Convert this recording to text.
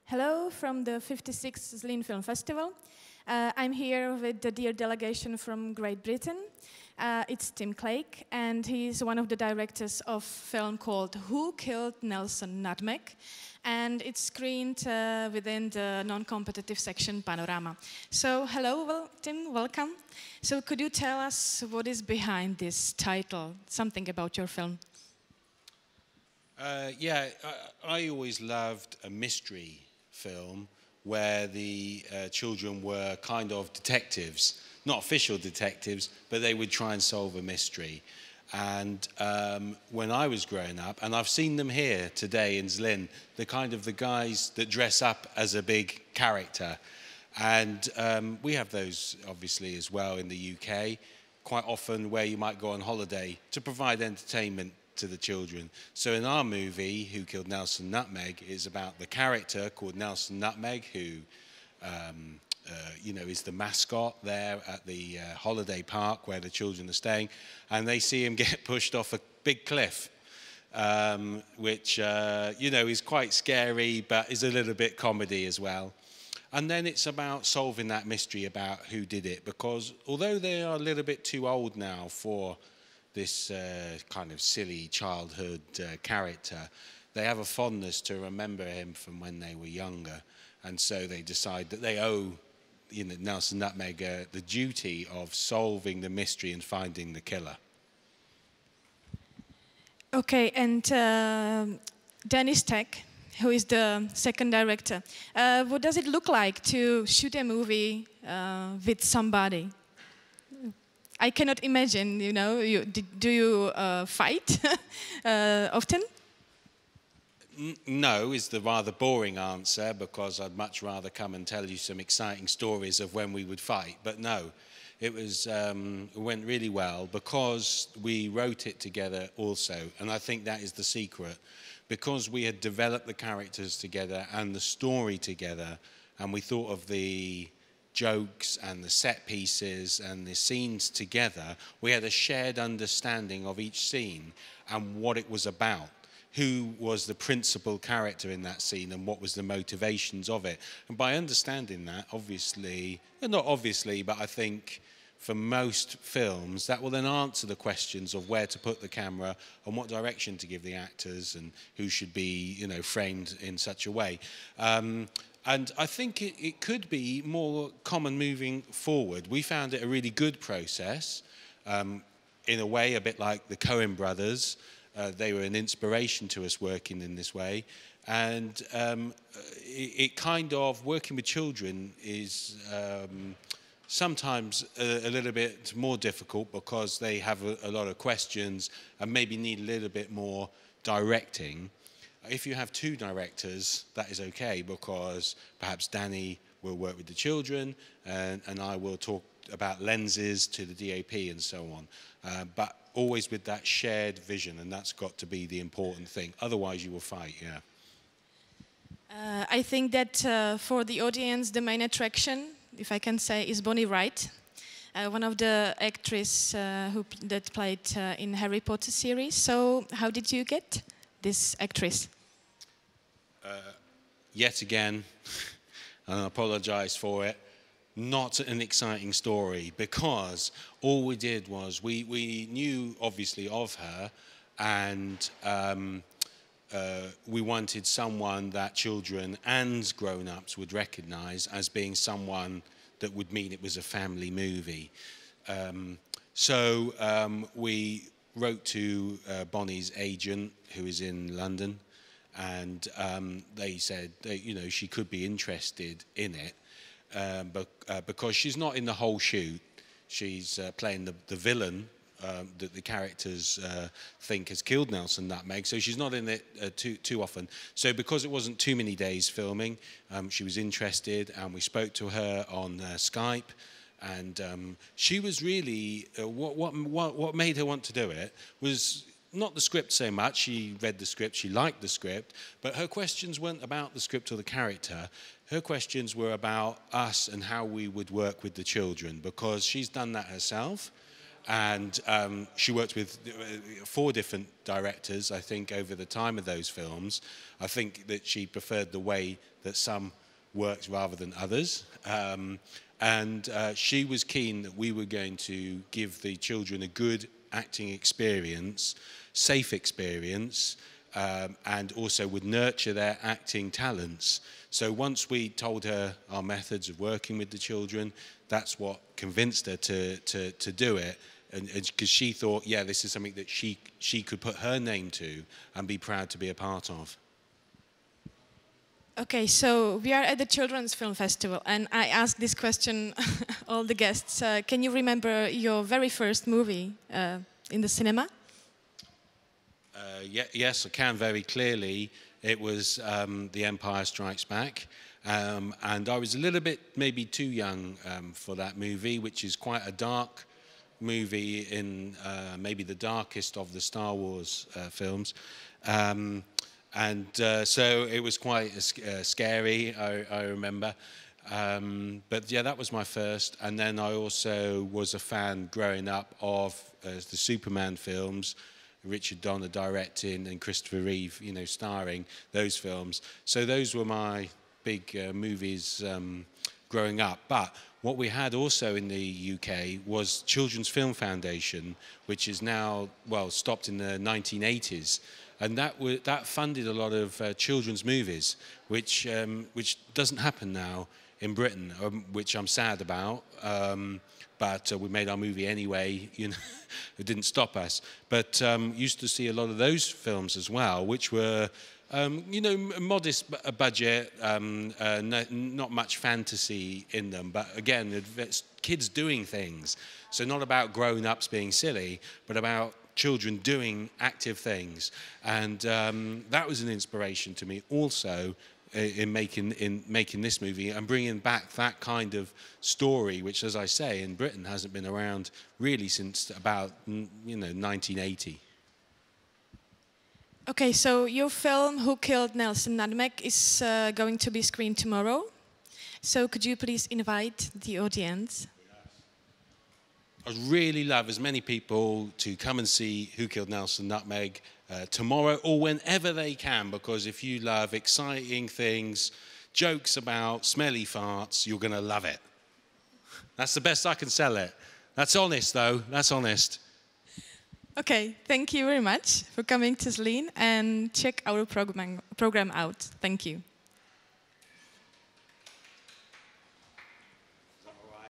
Hello from the 56th Zlín Film Festival. I'm here with the dear delegation from Great Britain. It's Tim Clague, and he's one of the directors of a film called Who Killed Nelson Nutmeg? And it's screened within the non-competitive section Panorama. So hello, Tim, welcome. So could you tell us what is behind this title, something about your film? I always loved a mystery film where the children were kind of detectives, not official detectives, but they would try and solve a mystery. And when I was growing up, and I've seen them here today in Zlín, the guys that dress up as a big character. And we have those obviously as well in the UK, quite often where you might go on holiday to provide entertainment to the children. So in our movie, Who Killed Nelson Nutmeg, is about the character called Nelson Nutmeg, who is the mascot there at the holiday park where the children are staying, and they see him get pushed off a big cliff, which is quite scary, but is a little bit comedy as well. And then it's about solving that mystery about who did it, because although they are a little bit too old now for this kind of silly childhood character, they have a fondness to remember him from when they were younger, and so they decide that they owe Nelson Nutmeg the duty of solving the mystery and finding the killer. Okay, and Dennis Tech, who is the second director, what does it look like to shoot a movie with somebody? I cannot imagine, do you fight often? No, is the rather boring answer, because I'd much rather come and tell you some exciting stories of when we would fight. But no, it went really well because we wrote it together also. And I think that is the secret. Because we had developed the characters together and the story together, and we thought of the jokes and the set pieces and the scenes together, we had a shared understanding of each scene and what it was about, who was the principal character in that scene and what was the motivations of it. And by understanding that, obviously, not obviously, but I think for most films, that will then answer the questions of where to put the camera and what direction to give the actors and who should be, framed in such a way. And I think it could be more common moving forward. We found it a really good process, in a way, a bit like the Coen brothers. They were an inspiration to us working in this way. And it kind of, working with children is sometimes a little bit more difficult because they have a lot of questions and maybe need a little bit more directing. If you have two directors, that is okay, because perhaps Danny will work with the children and I will talk about lenses to the DOP and so on. But always with that shared vision, and that's got to be the important thing. Otherwise you will fight, yeah. I think that for the audience, the main attraction, if I can say, is Bonnie Wright, one of the actresses that played in Harry Potter series. So how did you get this actress? Yet again, and I apologise for it, not an exciting story, because all we did was we knew obviously of her, and we wanted someone that children and grown-ups would recognise as being someone that would mean it was a family movie. So we wrote to Bonnie's agent, who is in London, and they said that, she could be interested in it, but because she's not in the whole shoot. She's playing the villain that the characters think has killed Nelson Nutmeg, so she's not in it too often. So because it wasn't too many days filming, she was interested, and we spoke to her on Skype. And she was really, what made her want to do it was not the script so much. She read the script, she liked the script, but her questions weren't about the script or the character. Her questions were about us and how we would work with the children, because she's done that herself. And she worked with 4 different directors, I think, over the time of those films. I think that she preferred the way that some worked rather than others. And she was keen that we were going to give the children a good acting experience, safe experience, and also would nurture their acting talents. So once we told her our methods of working with the children, that's what convinced her to do it. And because she thought, yeah, this is something that she could put her name to and be proud to be a part of. Okay, so we are at the Children's Film Festival, and I asked this question all the guests. Can you remember your very first movie in the cinema? Yes, I can very clearly. It was The Empire Strikes Back. And I was a little bit maybe too young for that movie, which is quite a dark movie in maybe the darkest of the Star Wars films. So it was quite scary, I remember. But yeah, that was my first. And then I also was a fan growing up of the Superman films, Richard Donner directing and Christopher Reeve, you know, starring those films. So those were my big movies growing up. But what we had also in the UK was Children's Film Foundation, which is now, well, stopped in the 1980s. And that funded a lot of children's movies, which doesn't happen now in Britain, which I'm sad about. But we made our movie anyway. You know, it didn't stop us. But used to see a lot of those films as well, which were, you know, modest budget, not much fantasy in them. But again, it's kids doing things. So not about grown-ups being silly, but about children doing active things. And that was an inspiration to me also in making this movie and bringing back that kind of story, which, as I say, in Britain hasn't been around really since about 1980. Okay, so your film Who Killed Nelson Nutmeg is going to be screened tomorrow. So could you please invite the audience? I'd really love as many people to come and see Who Killed Nelson Nutmeg tomorrow or whenever they can, because if you love exciting things, jokes about smelly farts, you're going to love it. That's the best I can sell it. That's honest, though. That's honest. Okay, thank you very much for coming to Zlín, and check our program out. Thank you.